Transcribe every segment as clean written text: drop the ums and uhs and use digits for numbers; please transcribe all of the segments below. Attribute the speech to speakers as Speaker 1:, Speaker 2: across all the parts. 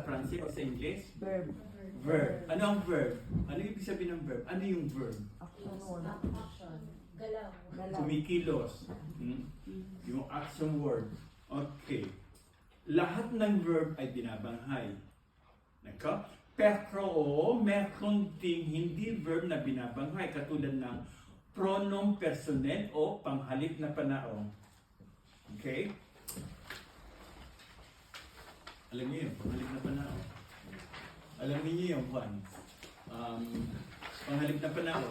Speaker 1: Francis o sa English?
Speaker 2: Verb.
Speaker 1: Verb. Ano ang verb? Ano ibig sabihin ng verb? Ano yung verb?
Speaker 2: Action.
Speaker 3: Action. Galaw.
Speaker 2: Galaw.
Speaker 1: Kumikilos. Yung action word. Okay. Lahat ng verb ay binabanghay. Nako? Pero meron ding hindi verb na binabanghay katulad ng pronoun personal o panghalip na panao. Okay? Alam niyo yung panghalip na panao. Alam niyo yung one. Panghalip na panao.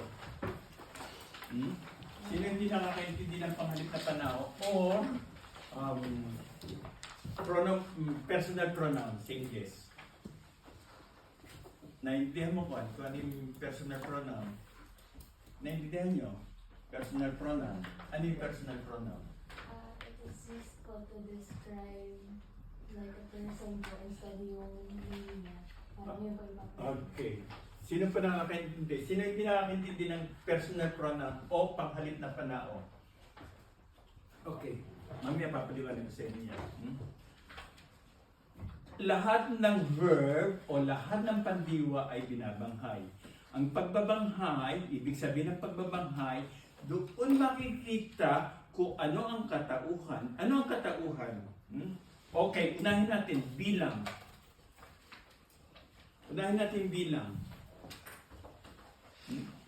Speaker 1: Sino hindi nakakaintindi ng panghalip na panao or pronoun, personal pronoun sa English? Naintindihan mo kung ano yung personal pronoun? Naintindihan nyo? Personal pronoun. Ano yung personal pronoun?
Speaker 3: It is used to describe like a person po instead yung name niya. Parang yung pagpapalagay.
Speaker 1: Okay. Sino pa nakakaintindi? Sino hindi nakakaintindi ng personal pronoun o panghalip na panao? Okay. Mamaya papaliwanag ko sa inyo yan. Lahat ng verb o lahat ng pandiwa ay binabanghay. Ang pagbabanghay, ibig sabihin ng pagbabanghay, doon makikita kung ano ang katauhan. Ano ang katauhan? Okay, unahin natin bilang. Unahin natin bilang.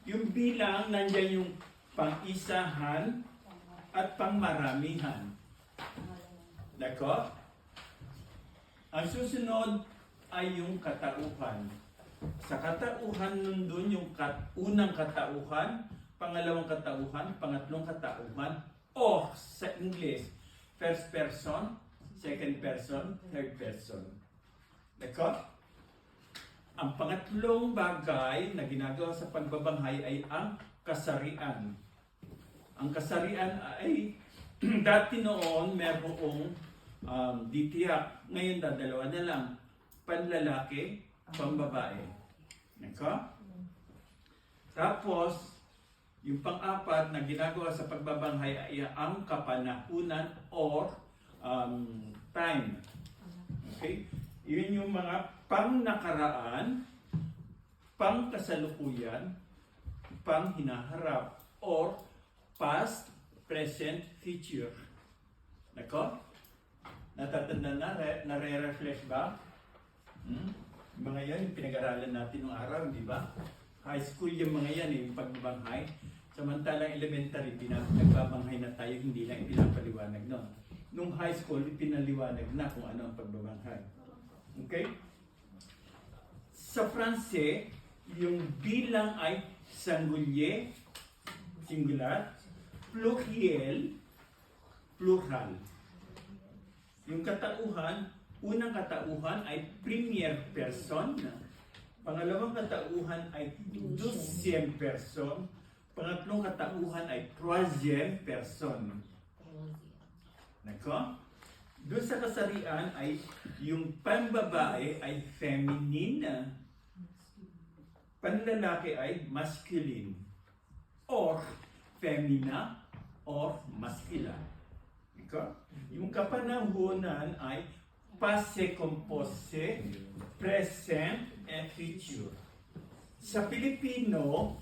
Speaker 1: Yung bilang, nandiyan yung pang-isahan at pang-maramihan. Dako? Ang susunod ay yung katauhan. Sa katauhan nandun yung unang katauhan, pangalawang katauhan, pangatlong katauhan, o sa English, first person, second person, third person. Dako? Ang pangatlong bagay na ginagawa sa pagbabanghay ay ang kasarian. Ang kasarian ay dati noon merong ditiyak. Ngayon dalawa na lang. Panlalaki, pambabae. Nako? Tapos, yung pang-apat na ginagawa sa pagbabanghay ay ang kapanahunan or time. Okay? Yun yung mga pang-nakaraan, pang-kasalukuyan, pang-hinaharap, or past, present, future. Nako? Natatanda na, nare-refresh ba? Mga yan, yung pinag-aralan natin nung araw, di ba? High school yung mga yan, yung pagbabanghay. Samantalang elementary, nagbabanghay na tayo, hindi lang pinapaliwanag nun. Nung high school, pinaliwanag na kung ano ang pagbabanghay. Okay? Sa Franse, yung bilang ay singulier, singular, pluriel, plural. Yung katauhan, unang katauhan ay premier person, pangalawang katauhan ay deuxième person, pangatlong katauhan ay troisième person. Nako? Doon sa kasarian ay yung panbabae ay feminine, panlalaki ay masculine, or femina, or masculine. Yung kapanahunan ay passé composé, present, and future. Sa Pilipino,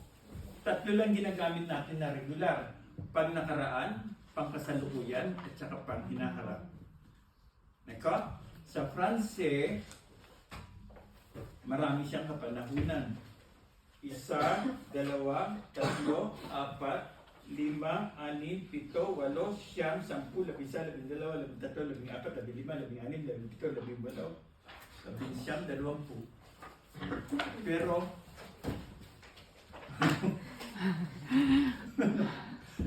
Speaker 1: tatlo lang ginagamit natin na regular. Pang-nakaraan, pang-kasalukuyan, at saka pang-hinaharap. Nako? Sa Franse, marami siyang kapanahunan. 1, 2, 3, 4, 5, 6, 7, 8, 9, 10, 11, 12, 13, 14, 15, 16, 17, 18, 20. Pero,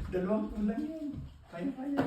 Speaker 1: 20 lang yan. Kaya-kaya.